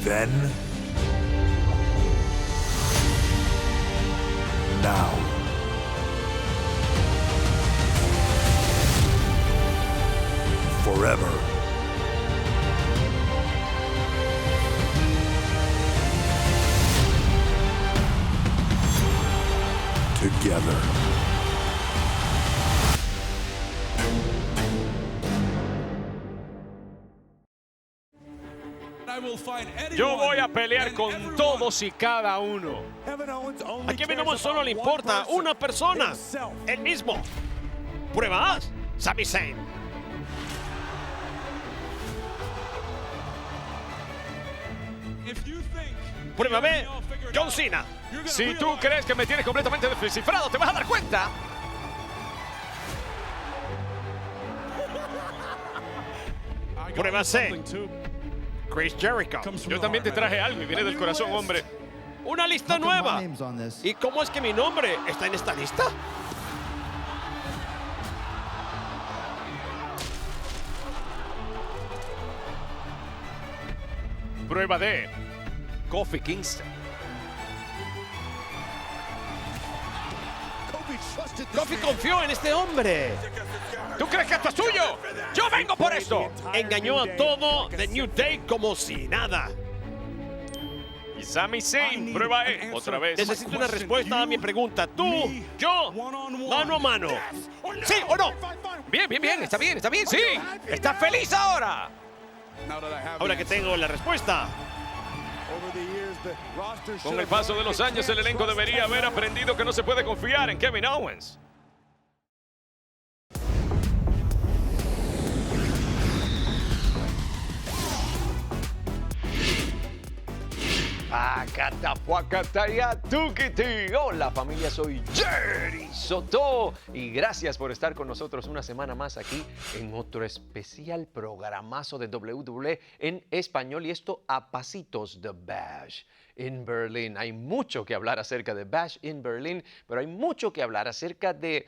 Then, now, forever. Together. Yo voy a pelear con todos y cada uno. A Kevin Owens solo le importa una persona, él mismo. Prueba A, Sami Zayn. Prueba B, John Cena. Si tú crees que me tienes completamente descifrado, te vas a dar cuenta. Prueba C, Chris Jericho. Yo también te traje algo y viene del corazón, hombre. Una lista nueva. ¿Y cómo es que mi nombre está en esta lista? Prueba D, Kofi Kingston. Kofi confió en este hombre. ¿Tú crees que esto es tuyo? ¡Yo vengo por esto! Engañó a todo The New Day como si nada. Y Sami Zayn, prueba E, otra vez. Necesito una respuesta a mi pregunta. Tú, yo, mano a mano. ¿Sí o no? Bien, está bien, sí. ¿Estás feliz ahora? Ahora que tengo la respuesta. Con el paso de los años, el elenco debería haber aprendido que no se puede confiar en Kevin Owens. Hola familia, soy Jerry Soto y gracias por estar con nosotros una semana más aquí en otro especial programazo de WWE en español, y esto a pasitos de Bash in Berlin. Hay mucho que hablar acerca de Bash in Berlin, pero hay mucho que hablar acerca de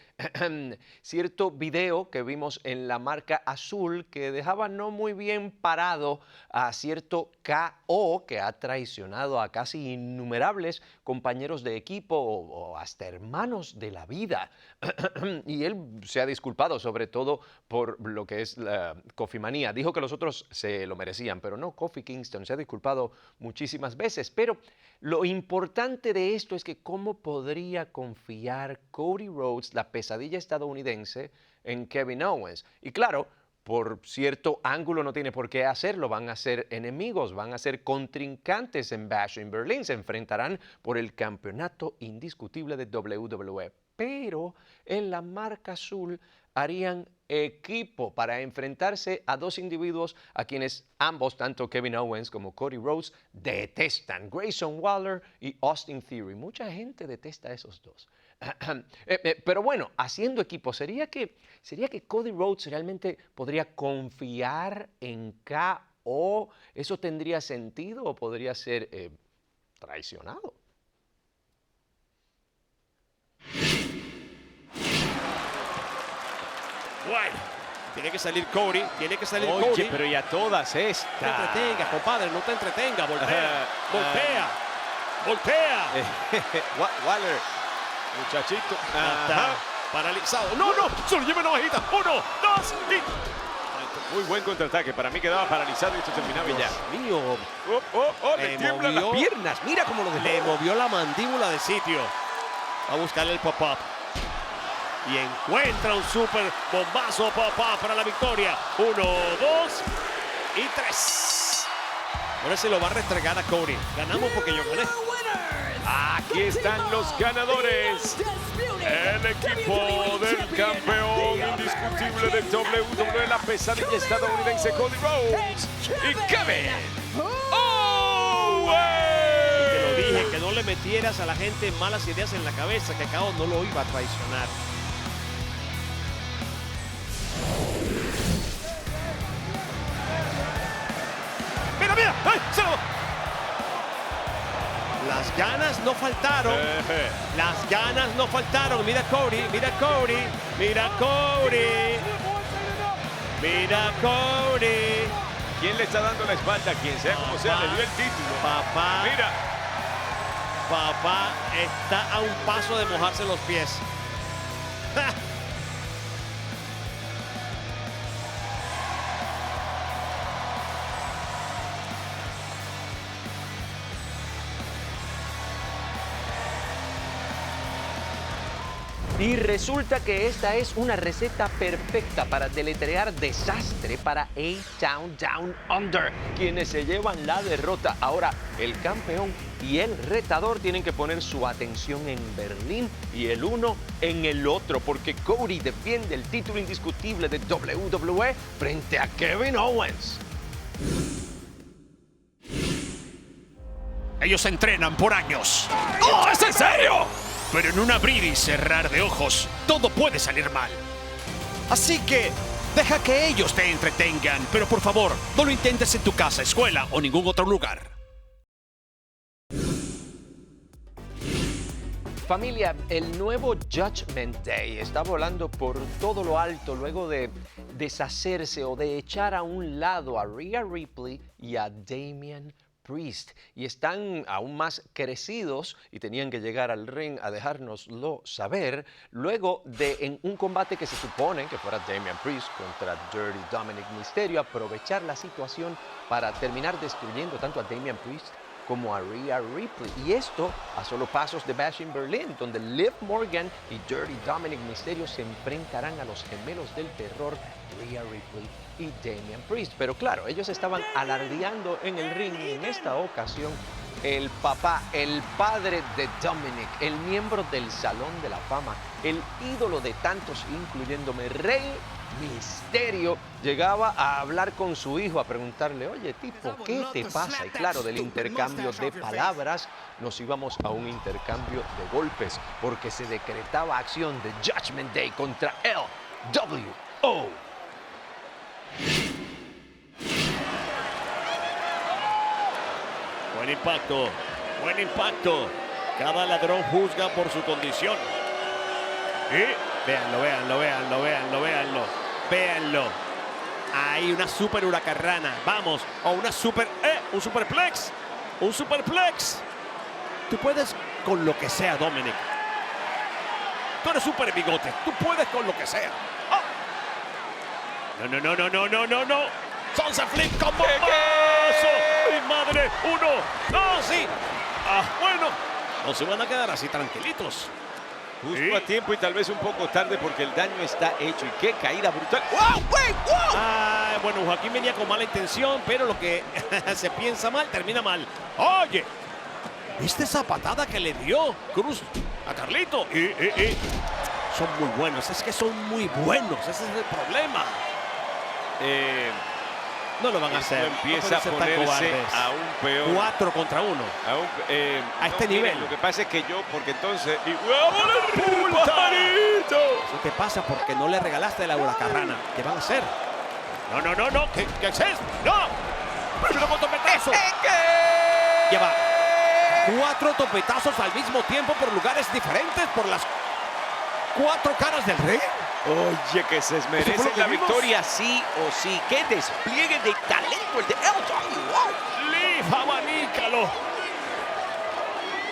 cierto video que vimos en la marca azul que dejaba no muy bien parado a cierto KO que ha traicionado a casi innumerables compañeros de equipo o hasta hermanos de la vida. Y él se ha disculpado sobre todo por lo que es la Kofi Manía. Dijo que los otros se lo merecían, pero no, Kofi Kingston se ha disculpado muchísimas veces. Pero lo importante de esto es que cómo podría confiar Cody Rhodes, la pesadilla estadounidense, en Kevin Owens. Y claro, por cierto ángulo no tiene por qué hacerlo, van a ser enemigos, van a ser contrincantes en Bash in Berlin, se enfrentarán por el campeonato indiscutible de WWE. Pero en la marca azul harían equipo para enfrentarse a dos individuos a quienes ambos, tanto Kevin Owens como Cody Rhodes, detestan: Grayson Waller y Austin Theory. Mucha gente detesta a esos dos. Pero bueno, haciendo equipo, ¿sería que Cody Rhodes realmente podría confiar en KO? ¿Eso tendría sentido o podría ser traicionado? Bueno, tiene que salir Cody, Oye, Cody. pero ya todas No te estas. entretenga, compadre, no te entretenga. Voltea. Waller, muchachito. Está paralizado. No, solo lleva una bajita. 1, 2 y... Muy buen contraataque. Para mí quedaba paralizado y esto terminaba y ya. Dios mío. Le Le tiemblan las movió- piernas. Mira cómo lo dejó. Le movió la mandíbula de sitio. Va a buscarle el pop-up. Y encuentra un super bombazo pop-up para la victoria. 1, 2 y 3. Ahora se lo va a restregar a Cody. Ganamos porque yo gané. Aquí están los ganadores. El equipo del campeón indiscutible de WWE, la pesadilla estadounidense Cody Rhodes y Kevin Owens. Te lo dije, que no le metieras a la gente malas ideas en la cabeza, que KO no lo iba a traicionar. ¡Mira! ¡Ay! ¡Se lo... Las ganas no faltaron. Las ganas no faltaron. Mira Cody. Mira Cody. ¿Quién le está dando la espalda? Quien sea como sea, le dio el título. Papá, Mira, papá está a un paso de mojarse los pies. ¡Ja! Y resulta que esta es una receta perfecta para deletrear desastre para A-Town Down Under, quienes se llevan la derrota. Ahora, el campeón y el retador tienen que poner su atención en Berlín y el uno en el otro, porque Cody defiende el título indiscutible de WWE frente a Kevin Owens. Ellos entrenan por años. ¡oh, es en serio! Pero en un abrir y cerrar de ojos, todo puede salir mal. Así que deja que ellos te entretengan, pero por favor, no lo intentes en tu casa, escuela o ningún otro lugar. Familia, el nuevo Judgment Day está volando por todo lo alto luego de deshacerse o de echar a un lado a Rhea Ripley y a Damian Priest, y están aún más crecidos y tenían que llegar al ring a dejárnoslo saber luego de, en un combate que se supone que fuera Damian Priest contra Dirty Dominic Mysterio, aprovechar la situación para terminar destruyendo tanto a Damian Priest como a Rhea Ripley. Y esto a solo pasos de Bash in Berlin, donde Liv Morgan y Dirty Dominic Mysterio se enfrentarán a los gemelos del terror, Rhea Ripley y Damian Priest. Pero claro, ellos estaban alardeando en el ring y en esta ocasión el papá, el padre de Dominic, el miembro del Salón de la Fama, el ídolo de tantos, incluyéndome Rey Misterio, llegaba a hablar con su hijo, a preguntarle, oye, tipo, ¿qué te pasa? Y claro, del intercambio de palabras nos íbamos a un intercambio de golpes, porque se decretaba acción de Judgment Day contra LWO. Buen impacto, buen impacto. Cada ladrón juzga por su condición. Y véanlo, véanlo, véanlo, véanlo, véanlo, véanlo. Hay una super huracarrana, vamos, o una super, un superplex, un superplex. Tú puedes con lo que sea, Dominic. Tú eres super bigote, tú puedes con lo que sea. Oh. No, no, no, no, no, no, no, no. Salsa flip con bombazo. ¡Mi madre! ¡Uno! ¡Dos! ¡Sí! ¡Ah, bueno! No se van a quedar así tranquilitos. Justo a tiempo y tal vez un poco tarde porque el daño está hecho. Y qué caída brutal. ¡Wow! ¡Wey! ¡Wow! Ah, bueno, Joaquín venía con mala intención, pero lo que se piensa mal, termina mal. ¡Oye! ¿Viste esa patada que le dio Cruz a Carlito? Son muy buenos, es que son muy buenos. Ese es el problema. No lo van a hacer. Empieza a ponerse aún peor. 4 contra 1. A este nivel. Lo que pasa es que yo, porque entonces... Eso te pasa porque no le regalaste la huracarrana. ¿Qué van a hacer? No, no, no, no. ¿Qué es esto? ¡No! ¡Pero con topetazo! Lleva 4 topetazos al mismo tiempo por lugares diferentes, por las 4 caras del rey. Oye, que se merecen la victoria sí o sí. ¡Qué despliegue de talento el de LWO! ¡Liv, abanícalo!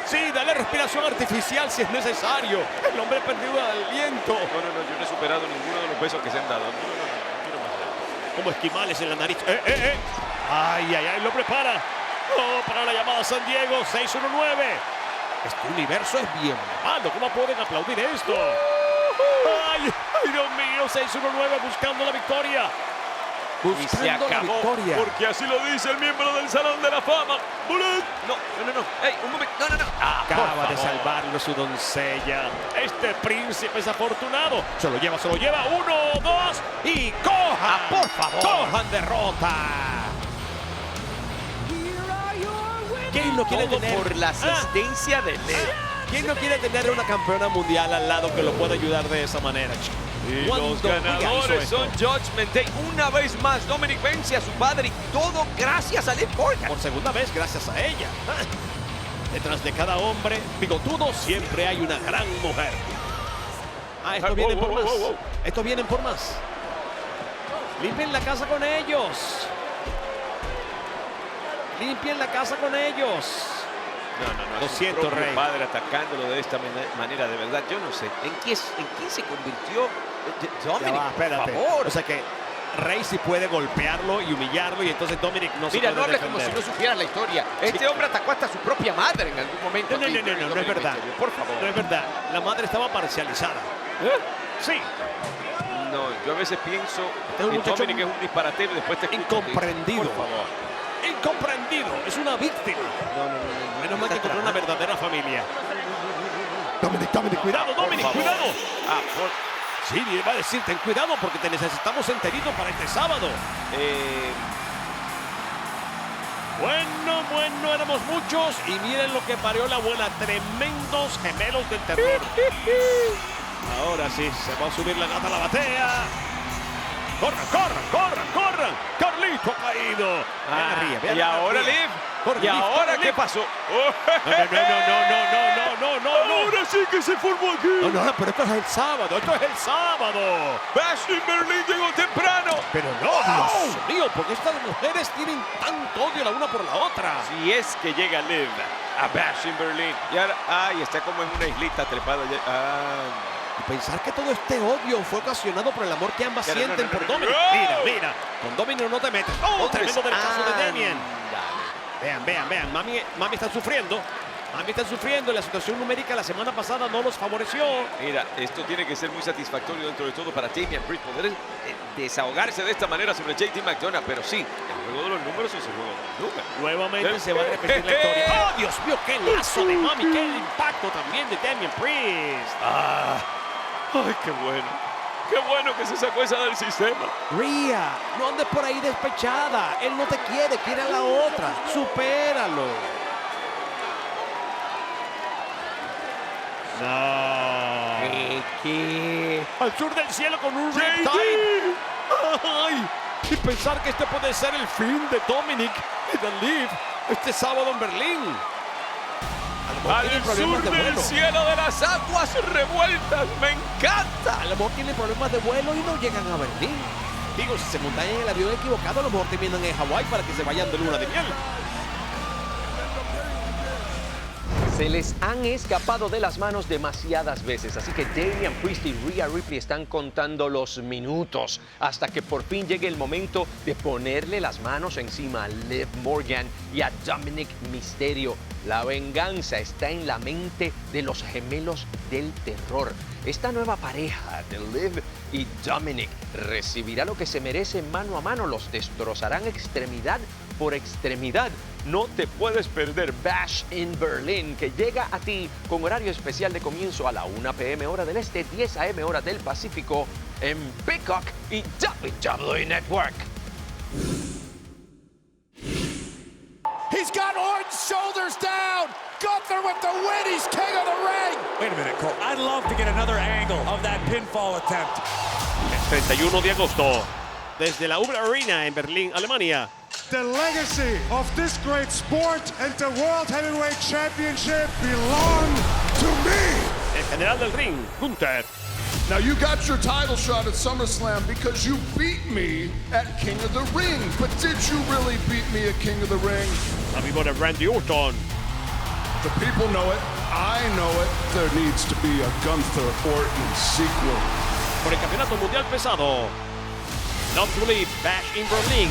Sí, dale respiración artificial si es necesario. El hombre ha perdido el aliento. No, yo no he superado ninguno de los besos que se han dado. No quiero más. Como esquimales en la nariz. ¡Ay, ay, ay! Lo prepara. ¡Oh, para la llamada San Diego! 619. Este universo es bien malo. ¿Cómo pueden aplaudir esto? ¡Ay, ay, Dios mío! 619 buscando la victoria. Y se acabó, porque así lo dice el miembro del Salón de la Fama. No. ¡Ey, un momento! No. Acaba de salvarlo su doncella. Este príncipe es afortunado. Se lo lleva. 1, 2 y coja. ¡Por favor! ¡Cojan derrota! ¿Quién no quiere Todo tener por la asistencia de Liv. ¿Quién no quiere tener una campeona mundial al lado que lo pueda ayudar de esa manera? Y los ganadores son Judgment Day. Una vez más, Dominic vence a su padre y todo gracias a Liv Morgan. Por segunda vez, gracias a ella. Detrás de cada hombre bigotudo siempre hay una gran mujer. Estos vienen por más. Estos vienen por más. Limpien la casa con ellos. Limpien la casa con ellos. No. Lo es su siento, propio Rey. padre atacándolo de esta manera, de verdad. Yo no sé. ¿En quién se convirtió Dominic? Ya va, espérate. Por favor. O sea que Rey sí puede golpearlo y humillarlo y entonces Dominic no se Mira, no puede hables como si defender. no supieras la historia. Este hombre atacó hasta su propia madre en algún momento. No aquí, es Dominic verdad. Mysterio, por favor. No es verdad. La madre estaba parcializada. Sí. No, yo a veces pienso es un que muchacho Dominic es un disparatero y después te escucho, incomprendido. Por favor. Incomprendido. Es una víctima. No. Menos mal que encontró una verdadera familia. Dominic, cuidado, Dominic, Por favor. cuidado. Por... Sí, le iba a decir, ten cuidado porque te necesitamos enterito para este sábado. Bueno, éramos muchos y miren lo que parió la abuela. Tremendos gemelos del terror. Ahora sí, se va a subir la gata a la batea. ¡Corran! ¡Carlito ha caído! y ahora Liv. ¿Y ahora qué pasó? No. Ahora sí que se formó aquí. No, pero esto es el sábado. Bash in Berlin llegó temprano. Pero no, Dios mío, porque estas mujeres tienen tanto odio la una por la otra. Si es que llega Liv a Bash in Berlin. Y ahora, está como en una islita trepada. Y pensar que todo este odio fue ocasionado por el amor que ambas Pero sienten no. por Dominic. Mira, con Dominic no te metes. Tremendo derechazo de Damien. Vean, mami está sufriendo. La situación numérica la semana pasada no los favoreció. Mira, esto tiene que ser muy satisfactorio dentro de todo para Damian Priest poder desahogarse de esta manera sobre JT McDonagh, pero sí, el juego de los números es el juego de los números. Nuevamente se va a repetir la historia. ¡Oh, Dios mío! ¡Qué lazo de mami! ¡Qué impacto también de Damian Priest! ¡Ay, qué bueno! ¡Qué bueno que se sacó esa del sistema! Rhea, no andes por ahí despechada. Él no te quiere a la otra. Supéralo. No. ¿Qué? Al sur del cielo con un riptide. ¡Ay! Y pensar que este puede ser el fin de Dominic y de Liv este sábado en Berlín. Al sur del cielo de las aguas revueltas. ¡Me encanta! A lo mejor tienen problemas de vuelo y no llegan a Berlín. Digo, si se montan en el avión equivocado, a lo mejor terminan en Hawái para que se vayan de luna de miel. Se les han escapado de las manos demasiadas veces, así que Damian Priest y Rhea Ripley están contando los minutos hasta que por fin llegue el momento de ponerle las manos encima a Liv Morgan y a Dominic Mysterio. La venganza está en la mente de los gemelos del terror. Esta nueva pareja de Liv y Dominic recibirá lo que se merece mano a mano. Los destrozarán extremidad por extremidad. No te puedes perder Bash in Berlin, que llega a ti con horario especial de comienzo a la 1 p.m. hora del este, 10 a.m. hora del Pacífico, en Peacock y WWE Network. He's got Orton's shoulders down. Gunther with the win. He's king of the ring. Wait a minute, Cole. I'd love to get another angle of that pinfall attempt. El 31 de agosto, desde la Uber Arena en Berlín, Alemania. The legacy of this great sport and the World Heavyweight Championship belong to me. El general del ring, Gunther. Now you got your title shot at SummerSlam because you beat me at King of the Ring. But did you really beat me at King of the Ring? Amigo de Randy Orton. The people know it. I know it. There needs to be a Gunther Orton sequel. Por el campeonato mundial pesado. Not to believe, Bash in Berlin.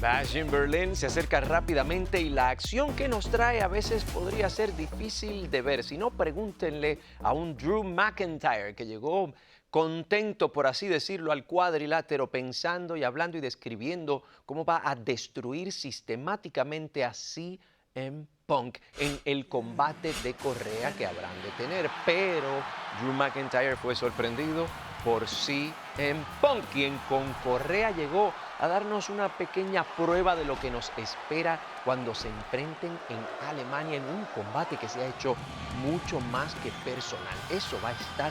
Bash in Berlin se acerca rápidamente y la acción que nos trae a veces podría ser difícil de ver. Si no, pregúntenle a un Drew McIntyre que llegó contento, por así decirlo, al cuadrilátero, pensando y hablando y describiendo cómo va a destruir sistemáticamente a CM Punk en el combate de correa que habrán de tener. Pero Drew McIntyre fue sorprendido por CM Punk, quien con correa llegó a darnos una pequeña prueba de lo que nos espera cuando se enfrenten en Alemania en un combate que se ha hecho mucho más que personal. Eso va a estar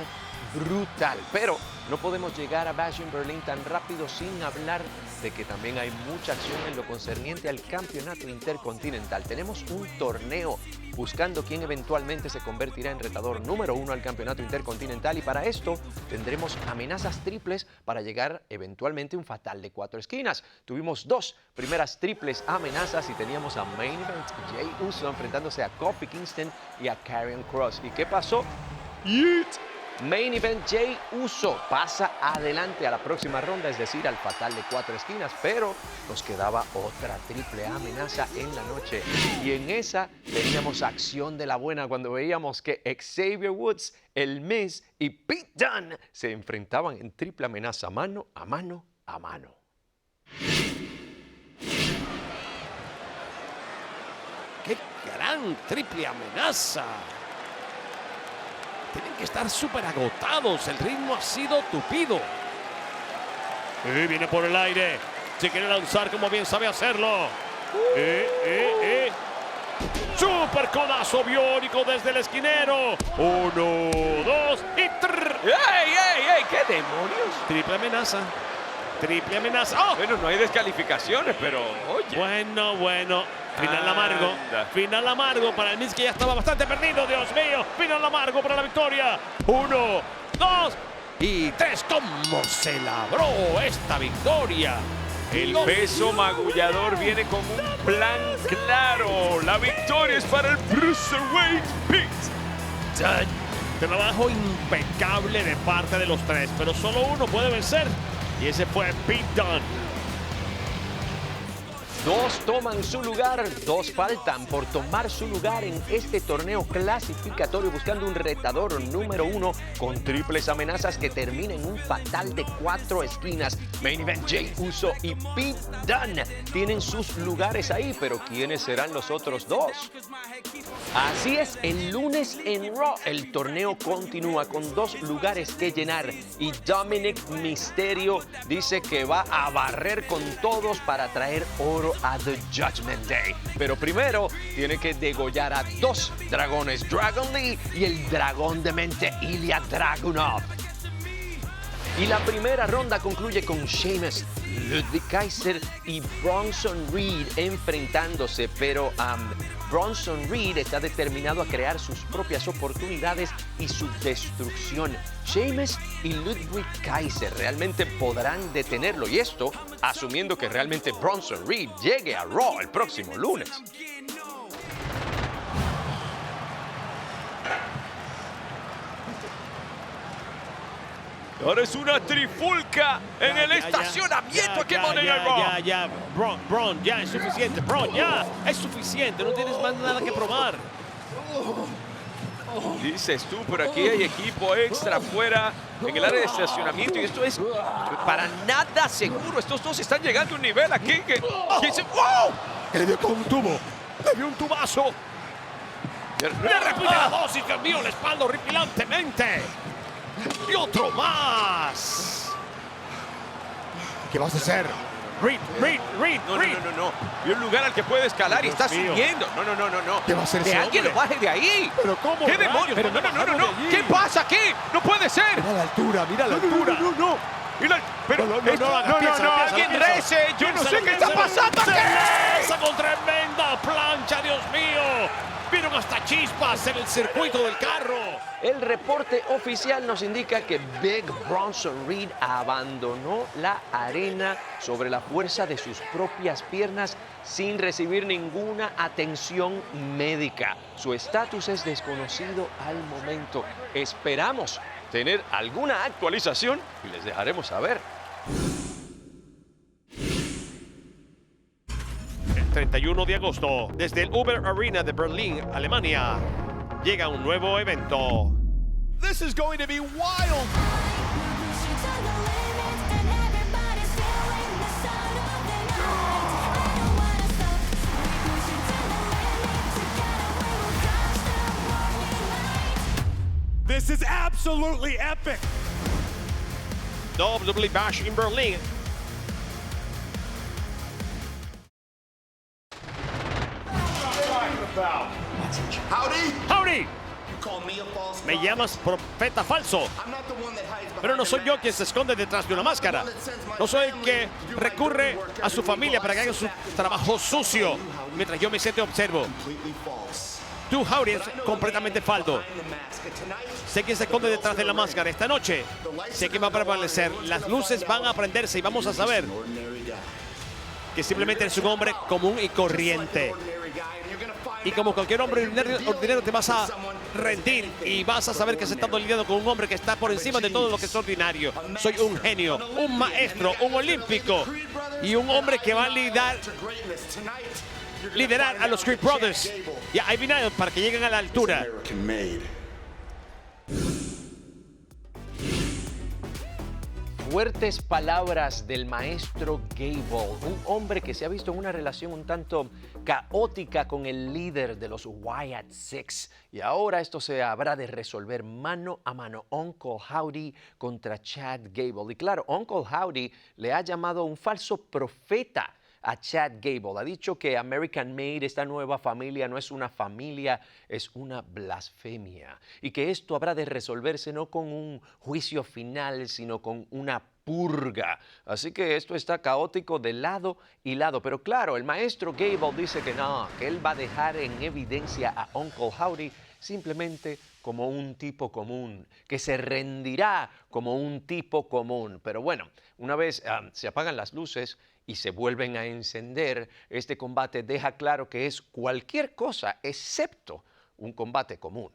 brutal. Pero no podemos llegar a Bash in Berlin tan rápido sin hablar de que también hay mucha acción en lo concerniente al campeonato intercontinental. Tenemos un torneo buscando quién eventualmente se convertirá en retador número 1 al campeonato intercontinental, y para esto tendremos amenazas triples para llegar eventualmente a un fatal de 4 esquinas. Tuvimos 2 primeras triples amenazas y teníamos a Main Event Jey Uso enfrentándose a Kofi Kingston y a Karrion Kross. ¿Y qué pasó? Yeet. Main Event Jey Uso pasa adelante a la próxima ronda, es decir, al fatal de 4 esquinas, pero nos quedaba otra triple amenaza en la noche. Y en esa teníamos acción de la buena cuando veíamos que Xavier Woods, el Miz y Pete Dunne se enfrentaban en triple amenaza mano a mano a mano. ¡Qué gran triple amenaza! Tienen que estar súper agotados. El ritmo ha sido tupido. Y viene por el aire. Se quiere lanzar como bien sabe hacerlo. Súper codazo biónico desde el esquinero. 1, 2 y 3. ¡Ey! ¿Qué demonios? Triple amenaza. Triple amenaza. ¡Oh! Bueno, no hay descalificaciones, pero oye. Bueno. Final amargo. Anda. Final amargo para el Miz, que ya estaba bastante perdido. Dios mío. Final amargo para la victoria. 1, 2 y 3. ¿Cómo se labró esta victoria? El peso magullador viene con un plan claro. La victoria es para el Bruiserweight Pete Dunne. Trabajo impecable de parte de los 3, pero solo uno puede vencer. Y ese fue Pete Dunne. 2 toman su lugar, 2 faltan por tomar su lugar en este torneo clasificatorio buscando un retador número 1 con triples amenazas que termina en un fatal de 4 esquinas. Main Event Jey Uso y Pete Dunne tienen sus lugares ahí, pero ¿quiénes serán los otros 2? Así es, el lunes en Raw el torneo continúa con 2 lugares que llenar y Dominic Mysterio dice que va a barrer con todos para traer oro a The Judgment Day. Pero primero tiene que degollar a 2 dragones, Dragon Lee y el dragón de mente Ilya Dragunov. Y la primera ronda concluye con Sheamus, Ludwig Kaiser y Bronson Reed enfrentándose, pero Bronson Reed está determinado a crear sus propias oportunidades y su destrucción. Sheamus y Ludwig Kaiser realmente podrán detenerlo, y esto asumiendo que realmente Bronson Reed llegue a Raw el próximo lunes. Ahora es una trifulca en el estacionamiento que Monday Night Raw. Ya. Bron, ya es suficiente. Bron, ya es suficiente. No tienes más nada que probar. Dices tú, pero aquí hay equipo extra fuera en el área de estacionamiento y esto es para nada seguro. Estos 2 están llegando a un nivel aquí que... ¡Wow! Le dio con un tubo. Le dio un tubazo. Le repite la dosis, Dios mío, la espalda horripilantemente. Y otro más. ¿Qué vas a hacer? Reed. No. Y un lugar al que puede escalar y está mío. subiendo. No. ¿Qué va a hacer Que ese alguien hombre? lo baje de ahí. ¿Pero cómo? ¿Qué demonios? Pero No. ¿Qué pasa aquí? No puede ser. Mira la altura, mira la altura. Pero No, alguien rece. Yo no sé qué está pasando aquí. ¡Esa con tremenda plancha, Dios mío! Vieron hasta chispas en el circuito del carro. El reporte oficial nos indica que Big Bronson Reed abandonó la arena sobre la fuerza de sus propias piernas sin recibir ninguna atención médica. Su estatus es desconocido al momento. Esperamos tener alguna actualización y les dejaremos saber. El 31 de agosto, desde el Uber Arena de Berlín, Alemania, llega un nuevo evento. This is going to be wild. This is absolutely epic. WWE Bash in Berlin. Howdy! Me llamas profeta falso. Pero no soy yo quien se esconde detrás de una máscara. No soy el que recurre a su familia para que haga su trabajo sucio mientras yo me siento y observo. Tú, Howdy, es completamente falso. Sé quién se esconde detrás de la máscara. Esta noche sé que va a prevalecer. Las luces van a prenderse y vamos a saber que simplemente eres un hombre común y corriente. Y como cualquier hombre ordinario te vas a rendir y vas a saber que has estado lidiando con un hombre que está por encima de todo lo que es ordinario. Soy un genio, un maestro, un olímpico y un hombre que va a liderar a los Creed Brothers y a Ivy Nile para que lleguen a la altura. Fuertes palabras del maestro Gable, un hombre que se ha visto en una relación un tanto caótica con el líder de los Wyatt Six. Y ahora esto se habrá de resolver mano a mano. Uncle Howdy contra Chad Gable. Y claro, Uncle Howdy le ha llamado un falso profeta a Chad Gable. Ha dicho que American Made, esta nueva familia, no es una familia, es una blasfemia. Y que esto habrá de resolverse no con un juicio final, sino con una purga. Así que esto está caótico de lado y lado. Pero claro, el maestro Gable dice que no, que él va a dejar en evidencia a Uncle Howdy simplemente como un tipo común, que se rendirá como un tipo común. Pero bueno, una vez se apagan las luces y se vuelven a encender, este combate deja claro que es cualquier cosa excepto un combate común.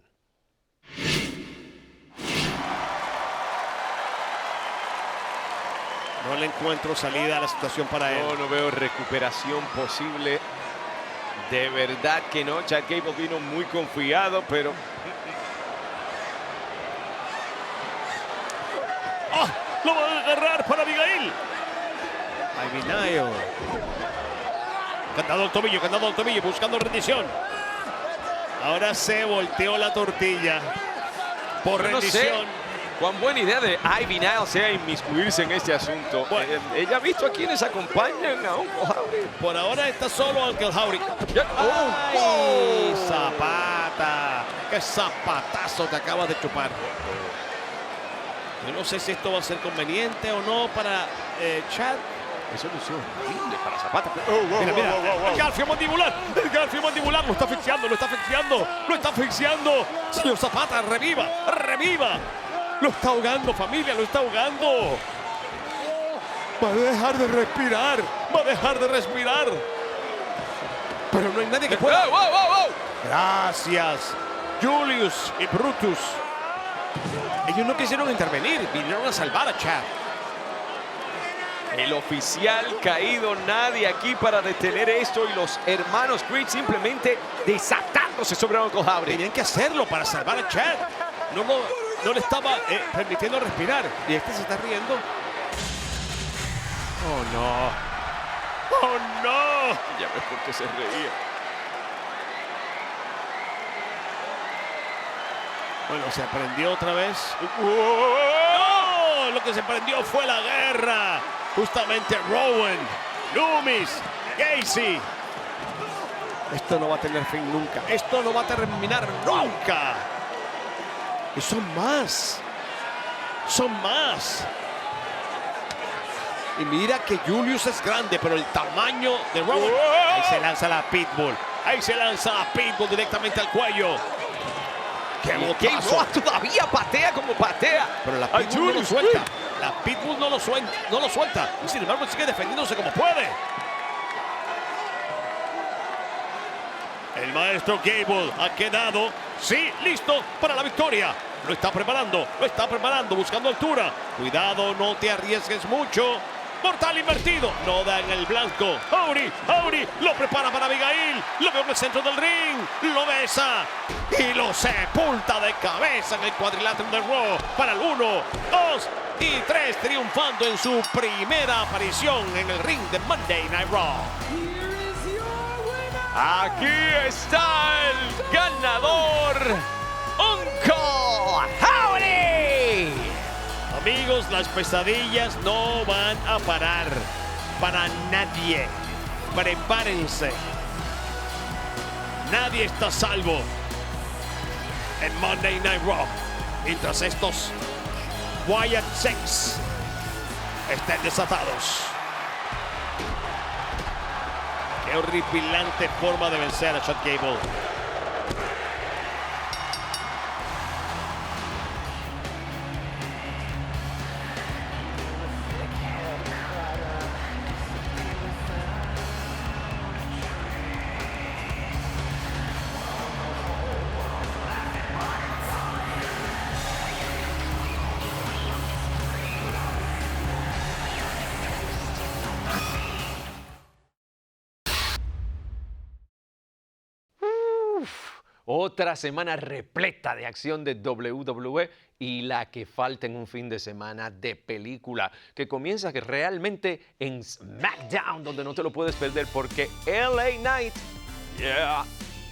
No le encuentro salida a la situación para él. No veo recuperación posible. De verdad que no. Chad Gable vino muy confiado, pero... ¡Ah! ¡Lo va a agarrar para Abigail! Ivy Nile. Candado al tobillo, buscando rendición. Ahora se volteó la tortilla. Por no rendición. sé cuán buena idea de Ivy Nile sea inmiscuirse en este asunto. Bueno. Ella ha visto a quienes acompañan a Uncle Howdy. Por ahora está solo Uncle Howdy. ¡Ay! Oh. ¡Zapata! ¡Qué zapatazo te acabas de chupar! Yo no sé si esto va a ser conveniente o no para Chad. Eso lució horrible para Zapata. Mira. El garfio mandibular. Lo está asfixiando. Señor Zapata, reviva. Lo está ahogando, familia, lo está ahogando. Va a dejar de respirar. Pero no hay nadie que pueda. Gracias, Julius y Brutus. Ellos no quisieron intervenir, vinieron a salvar a Chad. El oficial caído, nadie aquí para detener esto y los hermanos Creed simplemente desatándose sobre Uncle Howdy. Tenían que hacerlo para salvar a Chad. No le estaba permitiendo respirar. Y este se está riendo. ¡Oh, no! Ya ves por qué se reía. Bueno, se prendió otra vez. ¡No! Lo que se prendió fue la guerra. Justamente Rowan, Loomis, Gacy. Esto no va a tener fin nunca. Esto no va a terminar nunca. Y son más. Y mira que Julius es grande, pero el tamaño de Rowan. Ahí se lanza la Pitbull. Directamente al cuello. ¡Qué botazo! Todavía patea como patea. Pero la Pitbull no lo suelta. La Pitbull no lo suelta. Y sin embargo sigue defendiéndose como puede. El maestro Gable ha quedado, sí, listo para la victoria. Lo está preparando, buscando altura. Cuidado, no te arriesgues mucho. Mortal invertido, no da en el blanco. Howdy, lo prepara para Abigail. Lo veo en el centro del ring, lo besa y lo sepulta de cabeza en el cuadrilátero de Raw para el 1, 2 y 3, triunfando en su primera aparición en el ring de Monday Night Raw. Aquí está el ganador, Uncle Howdy. Amigos, las pesadillas no van a parar para nadie. Prepárense. Nadie está a salvo. en Monday Night Raw. Mientras estos Wyatt Six estén desatados. Qué horripilante forma de vencer a Chad Gable. Otra semana repleta de acción de WWE y la que falta en un fin de semana de película que comienza realmente en SmackDown, donde no te lo puedes perder porque LA Knight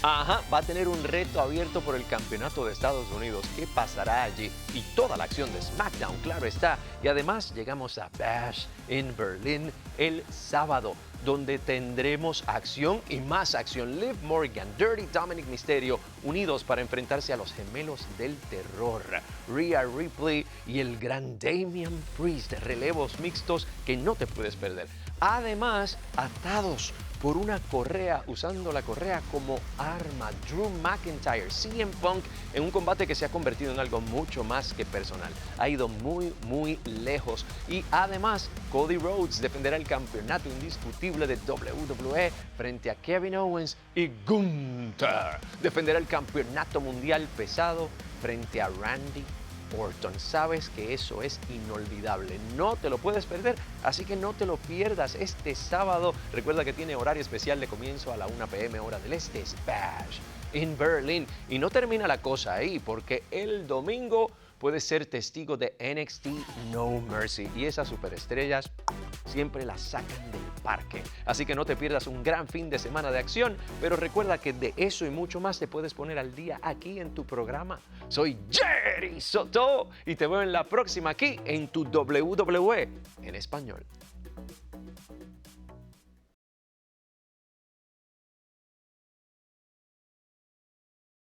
va a tener un reto abierto por el campeonato de Estados Unidos. ¿Qué pasará allí? Y toda la acción de SmackDown, claro está. Y además llegamos a Bash en Berlín el sábado, donde tendremos acción y más acción. Liv Morgan, Dirty Dominic Mysterio, unidos para enfrentarse a los gemelos del terror, Rhea Ripley y el gran Damian Priest. Relevos mixtos que no te puedes perder. Además, atados por una correa, usando la correa como arma, Drew McIntyre, CM Punk, en un combate que se ha convertido en algo mucho más que personal. Ha ido muy, muy lejos. Y además, Cody Rhodes defenderá el campeonato indiscutible de WWE frente a Kevin Owens, y Gunther defenderá el campeonato mundial pesado frente a Randy Orton. Sabes que eso es inolvidable, no te lo puedes perder, así que no te lo pierdas este sábado. Recuerda que tiene horario especial de comienzo a la 1 p.m. hora del este. Es Bash en Berlín. Y no termina la cosa ahí, porque el domingo puedes ser testigo de NXT No Mercy, y esas superestrellas siempre las sacan del parque. Así que no te pierdas un gran fin de semana de acción, pero recuerda que de eso y mucho más te puedes poner al día aquí en tu programa. Soy Jerry Soto y te veo en la próxima aquí en tu WWE en español.